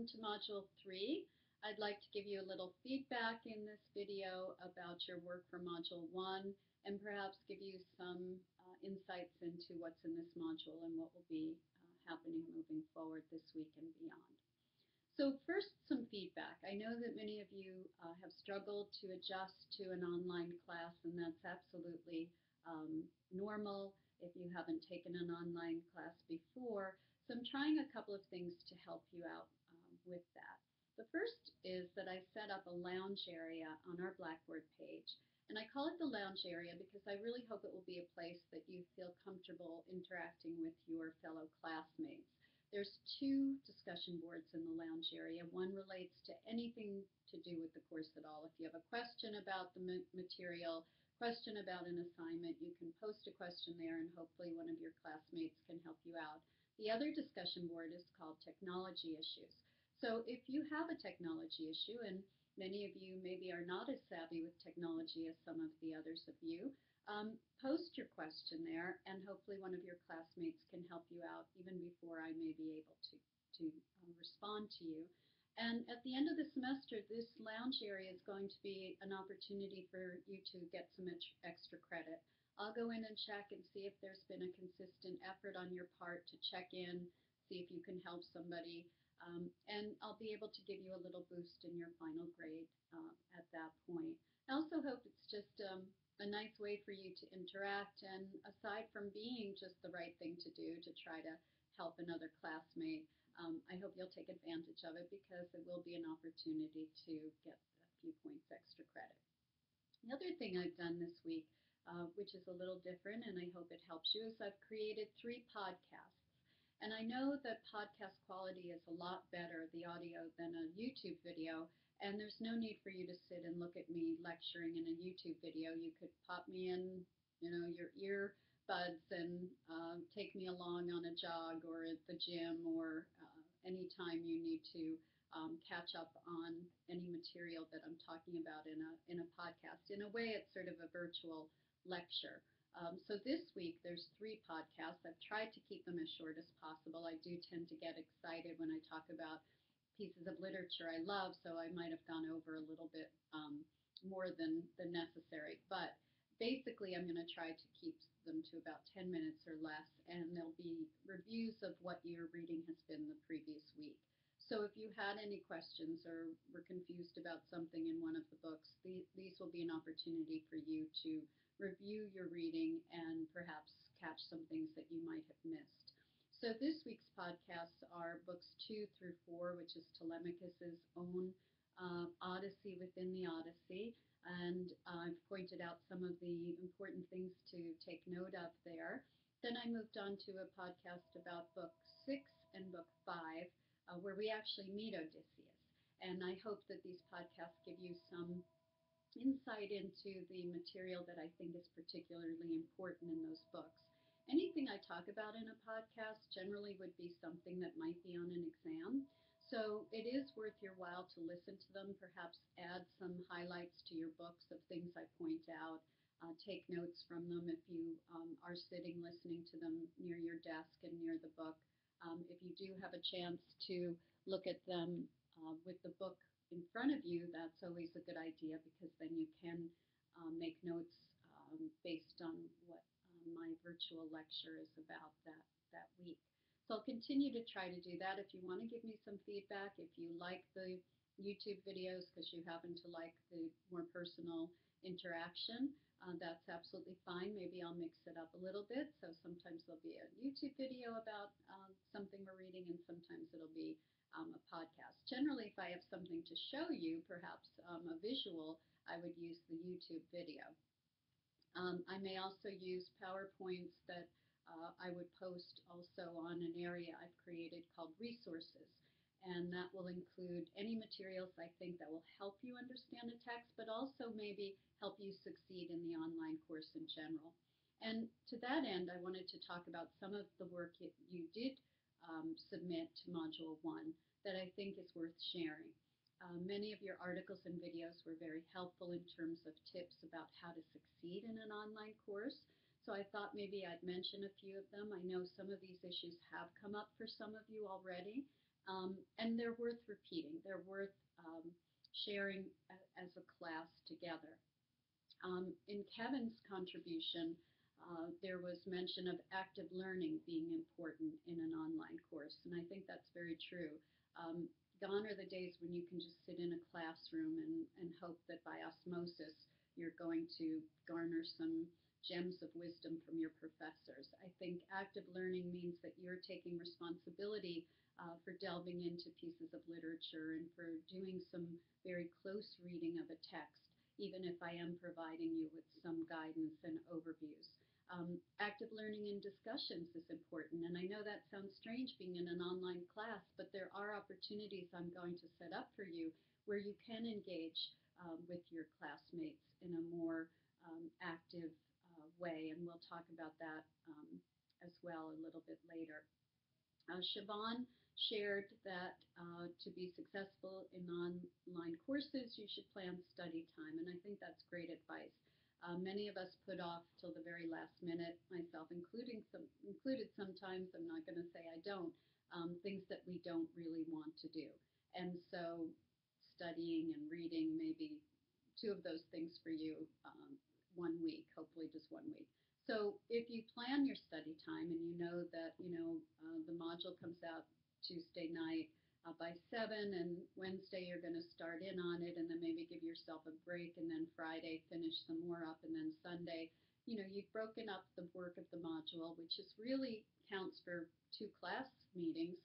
welcome to Module 3. I'd like to give you a little feedback in this video about your work for Module 1 and perhaps give you some insights into what's in this module and what will be happening moving forward this week and beyond. So first, some feedback. I know that many of you have struggled to adjust to an online class, and that's absolutely normal if you haven't taken an online class before. So I'm trying a couple of things to help you out with that. The first is that I set up a lounge area on our Blackboard page. And I call it the lounge area because I really hope it will be a place that you feel comfortable interacting with your fellow classmates. There's 2 discussion boards in the lounge area. One relates to anything to do with the course at all. If you have a question about the material, question about an assignment, you can post a question there and hopefully one of your classmates can help you out. The other discussion board is called technology issues. So if you have a technology issue, and many of you maybe are not as savvy with technology as some of the others of you, post your question there and hopefully one of your classmates can help you out even before I may be able to respond to you. And at the end of the semester, this lounge area is going to be an opportunity for you to get some extra credit. I'll go in and check and see if there's been a consistent effort on your part to check in, see if you can help somebody, and I'll be able to give you a little boost in your final grade at that point. I also hope it's just a nice way for you to interact, and aside from being just the right thing to do to try to help another classmate, I hope you'll take advantage of it because it will be an opportunity to get a few points extra credit. The other thing I've done this week, which is a little different and I hope it helps you, is I've created 3 podcasts. And I know that podcast quality is a lot better, the audio, than a YouTube video. And there's no need for you to sit and look at me lecturing in a YouTube video. You could pop me in, your earbuds and take me along on a jog or at the gym or anytime you need to catch up on any material that I'm talking about in a podcast. In a way, it's sort of a virtual lecture. So this week there's 3 podcasts. I've tried to keep them as short as possible. I do tend to get excited when I talk about pieces of literature I love, so I might have gone over a little bit more than necessary. But basically I'm going to try to keep them to about 10 minutes or less, and there'll be reviews of what your reading has been the previous week. So if you had any questions or were confused about something in one of the books, these will be an opportunity for you to review your reading and perhaps catch some things that you might have missed. So this week's podcasts are books 2 through 4, which is Telemachus's own Odyssey within the Odyssey. And I've pointed out some of the important things to take note of there. Then I moved on to a podcast about book 6 and book 5, where we actually meet Odysseus. And I hope that these podcasts give you some insight into the material that I think is particularly important in those books. Anything I talk about in a podcast generally would be something that might be on an exam. So it is worth your while to listen to them, perhaps add some highlights to your books of things I point out, take notes from them if you are sitting listening to them near your desk and near the book. If you do have a chance to look at them with the book in front of you, that's always a good idea because then you can make notes based on what my virtual lecture is about that week. So I'll continue to try to do that. If you want to give me some feedback, if you like the YouTube videos because you happen to like the more personal interaction, that's absolutely fine. Maybe I'll mix it up a little bit. So sometimes there'll be a YouTube video about something we're reading, and sometimes it'll be a podcast. Generally, if I have something to show you, perhaps a visual, I would use the YouTube video. I may also use PowerPoints that I would post also on an area I've created called resources. And that will include any materials I think that will help you understand a text, but also maybe help you succeed in the online course in general. And to that end, I wanted to talk about some of the work you did submit to Module 1 that I think is worth sharing. Many of your articles and videos were very helpful in terms of tips about how to succeed in an online course. So I thought maybe I'd mention a few of them. I know some of these issues have come up for some of you already, And they're worth repeating. They're worth sharing as a class together. In Kevin's contribution, there was mention of active learning being important in an online course, and I think that's very true. Um, Gone are the days when you can just sit in a classroom and hope that by osmosis you're going to garner some gems of wisdom from your professors. I think active learning means that you're taking responsibility for delving into pieces of literature and for doing some very close reading of a text, even if I am providing you with some guidance and overviews. Active learning and discussions is important, and I know that sounds strange being in an online class, but there are opportunities I'm going to set up for you where you can engage with your classmates in a more active way, and we'll talk about that as well a little bit later. Siobhan shared that to be successful in online courses, you should plan study time, and I think that's great advice. Many of us put off till the very last minute, myself included sometimes, I'm not going to say I don't, things that we don't really want to do. And so studying and reading may be two of those things for you one week, hopefully just one week. So if you plan your study time and you know that the module comes out Tuesday night by 7, and Wednesday you're going to start in on it, and then maybe give yourself a break, and then Friday finish some more up, and then Sunday, you've broken up the work of the module, which is really counts for 2 class meetings.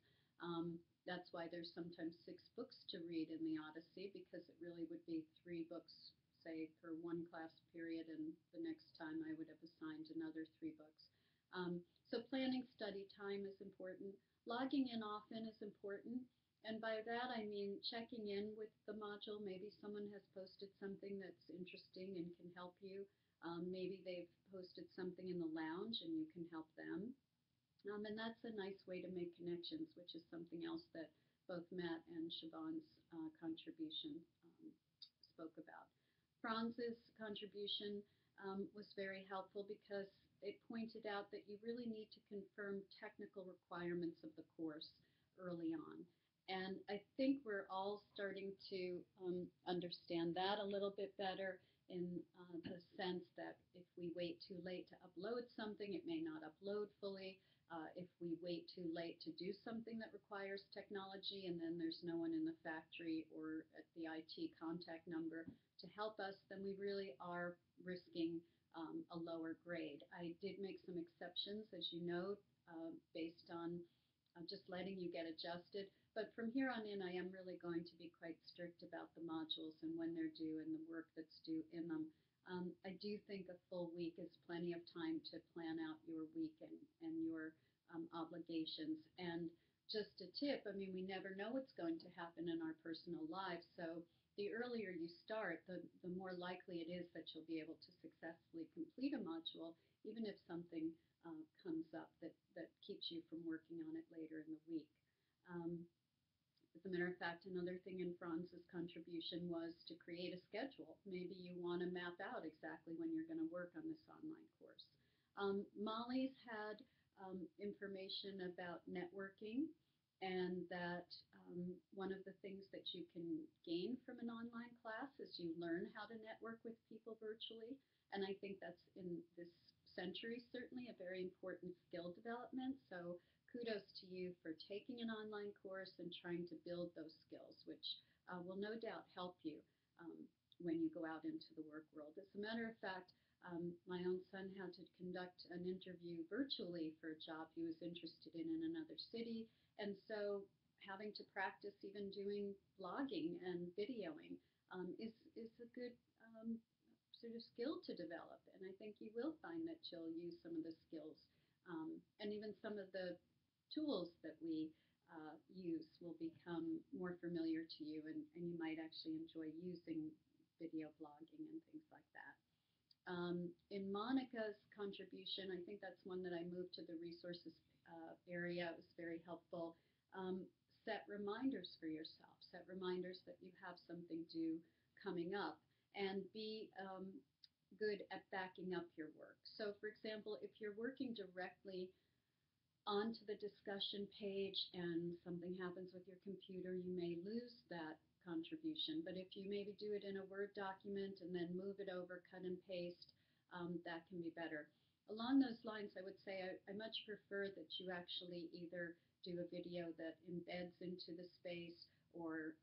That's why there's sometimes 6 books to read in the Odyssey, because it really would be 3 books, say, per one class period, and the next time I would have assigned another 3 books. So planning study time is important. Logging in often is important. And by that I mean checking in with the module. Maybe someone has posted something that's interesting and can help you. Maybe they've posted something in the lounge and you can help them. And that's a nice way to make connections, which is something else that both Matt and Siobhan's contribution spoke about. Franz's contribution was very helpful because it pointed out that you really need to confirm technical requirements of the course early on. And I think we're all starting to understand that a little bit better, in the sense that if we wait too late to upload something, it may not upload fully. If we wait too late to do something that requires technology and then there's no one in the factory or at the IT contact number to help us, then we really are risking a lower grade. I did make some exceptions, as you know, based on just letting you get adjusted. But from here on in, I am really going to be quite strict about the modules and when they're due and the work that's due in them. I do think a full week is plenty of time to plan out your week and your obligations. And just a tip, I mean, we never know what's going to happen in our personal lives. So the earlier you start, the more likely it is that you'll be able to successfully complete a module, even if something comes up that keeps you from working on it later in the week. As a matter of fact, another thing in Franz's contribution was to create a schedule. Maybe you want to map out exactly when you're going to work on this online course. Molly's had information about networking, and that one of the things that you can gain from an online class is you learn how to network with people virtually. And I think that's, in this century, certainly a very important skill development. So kudos to you for taking an online course and trying to build those skills, which will no doubt help you when you go out into the work world. As a matter of fact, my own son had to conduct an interview virtually for a job he was interested in another city, and so having to practice even doing blogging and videoing is a good sort of skill to develop, and I think you will find that you'll use some of the skills and even some of the tools that we use will become more familiar to you, and you might actually enjoy using video blogging and things like that. In Monica's contribution, I think that's one that I moved to the resources area. It was very helpful. Set reminders for yourself. Set reminders that you have something due coming up, and be good at backing up your work. So, for example, if you're working directly onto the discussion page and something happens with your computer, you may lose that contribution. But if you maybe do it in a Word document and then move it over, cut and paste, that can be better. Along those lines, I would say I much prefer that you actually either do a video that embeds into the space or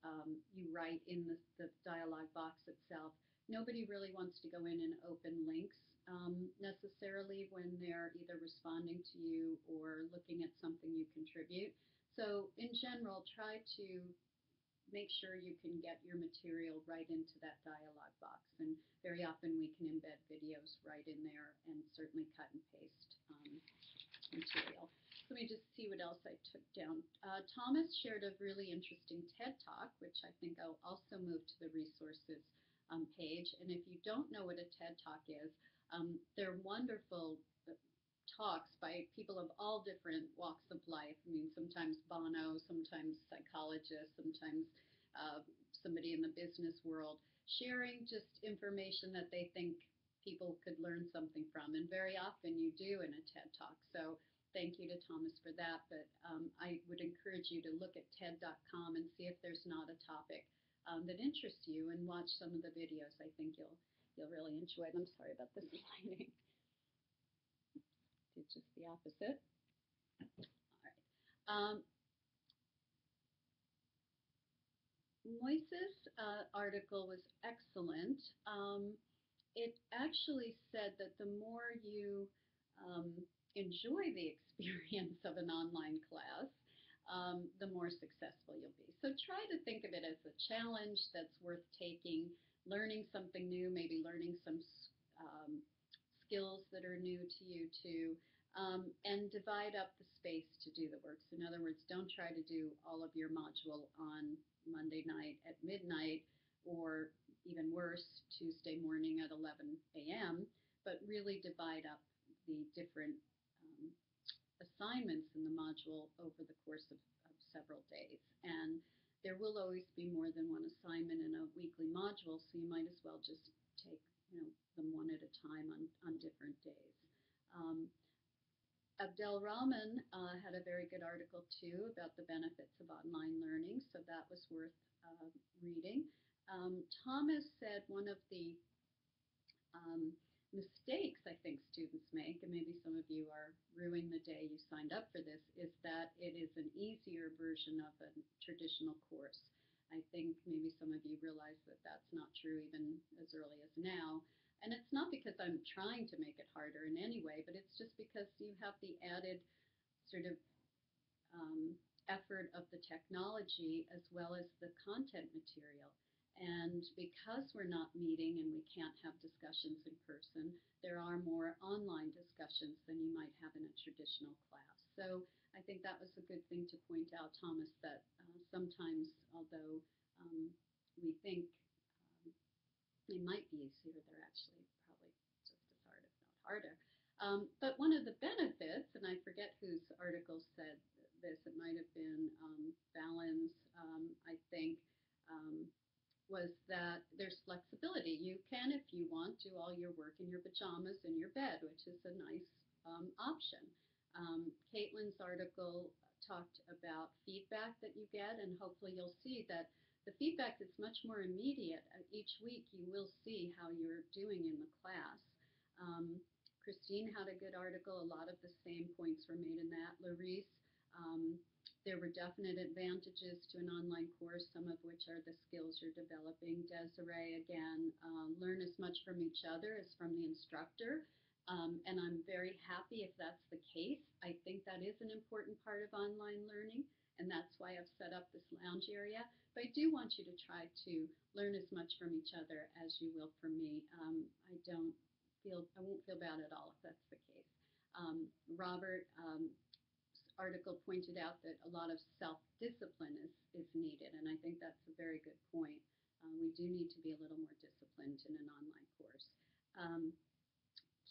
you write in the dialog box itself. Nobody really wants to go in and open links necessarily when they're either responding to you or looking at something you contribute. So in general, try to make sure you can get your material right into that dialog box. And very often we can embed videos right in there and certainly cut and paste material. Let me just see what else I took down. Thomas shared a really interesting TED Talk, which I think I'll also move to the resources page. And if you don't know what a TED Talk is, they're wonderful talks by people of all different walks of life. I mean, sometimes Bono, sometimes psychologists, sometimes somebody in the business world, sharing just information that they think people could learn something from. And very often you do in a TED Talk. So thank you to Thomas for that. But I would encourage you to look at TED.com and see if there's not a topic that interests you and watch some of the videos. I think you'll really enjoy them. Sorry about this lighting. Did just the opposite. All right. Moise's article was excellent. It actually said that the more you enjoy the experience of an online class, the more successful you'll be. So try to think of it as a challenge that's worth taking, learning something new, maybe learning some skills that are new to you too, and divide up the space to do the work. So in other words, don't try to do all of your module on Monday night at midnight, or even worse, Tuesday morning at 11 a.m., but really divide up the different assignments in the module over the course of several days. And there will always be more than one assignment in a weekly module, so you might as well just take them one at a time on different days. Abdel Rahman had a very good article too about the benefits of online learning, so that was worth reading. Thomas said one of the mistakes I think students make, and maybe some of you are ruining the day you signed up for this, is that it is an easier version of a traditional course. I think maybe some of you realize that that's not true even as early as now. And it's not because I'm trying to make it harder in any way, but it's just because you have the added sort of effort of the technology as well as the content material. And because we're not meeting and we can't have discussions in person, there are more online discussions than you might have in a traditional class. So I think that was a good thing to point out, Thomas, that sometimes, although we think they might be easier, they're actually probably just as hard, if not harder. But one of the benefits, and I forget whose article said this, it might have been Fallon's, I think, was that there's flexibility. You can, if you want, do all your work in your pajamas in your bed, which is a nice option. Caitlin's article talked about feedback that you get, and hopefully you'll see that the feedback is much more immediate. Each week you will see how you're doing in the class. Christine had a good article. A lot of the same points were made in that. Larice, there were definite advantages to an online course, some of which are the skills you're developing. Desiree, again, learn as much from each other as from the instructor. And I'm very happy if that's the case. I think that is an important part of online learning, and that's why I've set up this lounge area. But I do want you to try to learn as much from each other as you will from me. I won't feel bad at all if that's the case. Robert, article pointed out that a lot of self-discipline is needed, and I think that's a very good point. We do need to be a little more disciplined in an online course.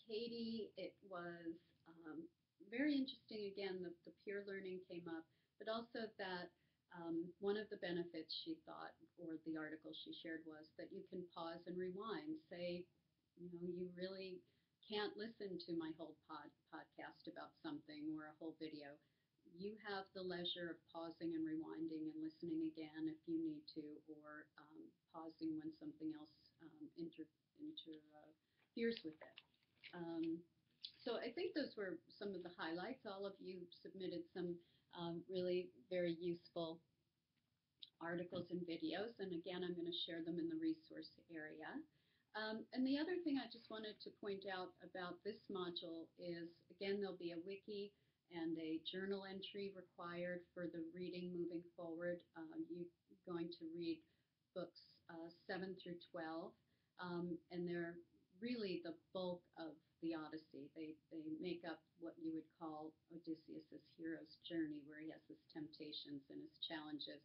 Katie, it was very interesting, again, the peer learning came up, but also that one of the benefits she thought, or the article she shared, was that you can pause and rewind. Say, you really can't listen to my whole podcast about something or a whole video, you have the leisure of pausing and rewinding and listening again if you need to, or pausing when something else interferes with it. So I think those were some of the highlights. All of you submitted some really very useful articles and videos, and again, I'm going to share them in the resource area. And the other thing I just wanted to point out about this module is, again, there'll be a wiki and a journal entry required for the reading moving forward. You're going to read books 7 through 12, and they're really the bulk of the Odyssey. They make up what you would call Odysseus' hero's journey, where he has his temptations and his challenges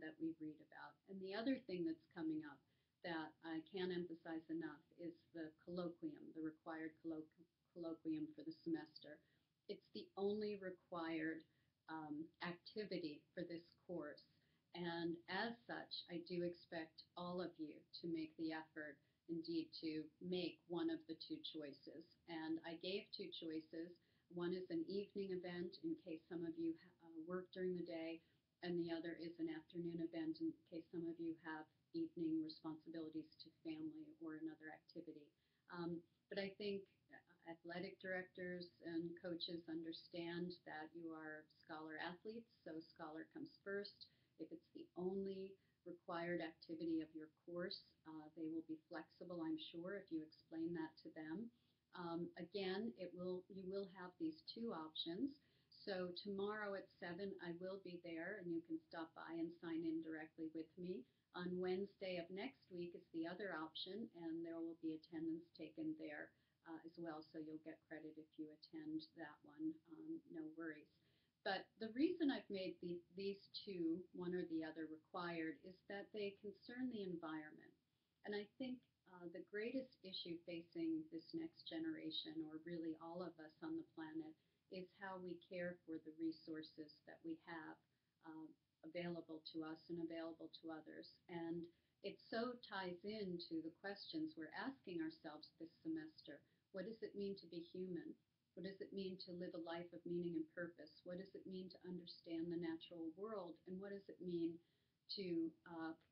that we read about. And the other thing that's coming up that I can't emphasize enough is the colloquium, the required colloquium for the semester. It's the only required activity for this course. And as such, I do expect all of you to make the effort, indeed, to make one of the two choices. And I gave two choices. One is an evening event in case some of you work during the day, and the other is an afternoon event in case some of you have evening responsibilities to family or another activity. But I think athletic directors and coaches understand that you are scholar athletes, so scholar comes first. If it's the only required activity of your course, they will be flexible, I'm sure, if you explain that to them. Again, you will have these two options. So tomorrow at 7, I will be there, and you can stop by and sign in directly with me. On Wednesday of next week is the other option, and there will be attendance taken there as well, so you'll get credit if you attend that one, no worries. But the reason I've made these two, one or the other, required is that they concern the environment. And I think the greatest issue facing this next generation, or really all of us on the planet, is how we care for the resources that we have available to us and available to others. And it so ties into the questions we're asking ourselves this semester. What does it mean to be human? What does it mean to live a life of meaning and purpose? What does it mean to understand the natural world? And what does it mean to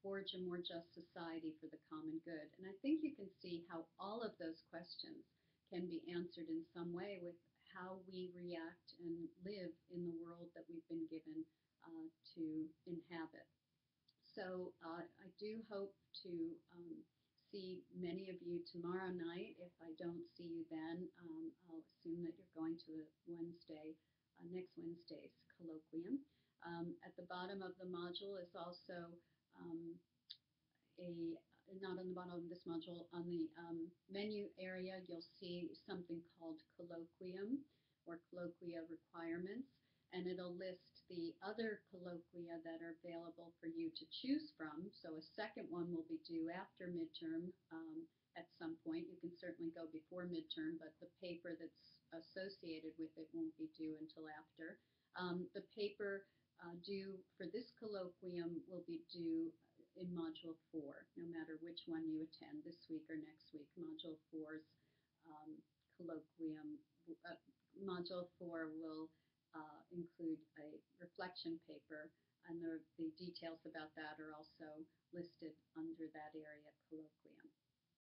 forge a more just society for the common good? And I think you can see how all of those questions can be answered in some way with how we react and live in the world that we've been given to inhabit. So I do hope to see many of you tomorrow night. If I don't see you then, I'll assume that you're going to the next Wednesday's colloquium. At the bottom of the module is also not on the bottom of this module, on the menu area, you'll see something called colloquium or colloquia requirements, and it'll list the other colloquia that are available for you to choose from. So a second one will be due after midterm at some point. You can certainly go before midterm, but the paper that's associated with it won't be due until after. The paper due for this colloquium will be due in Module 4, no matter which one you attend this week or next week. Module 4's colloquium, Module 4 will include a reflection paper, and the details about that are also listed under that area, colloquium.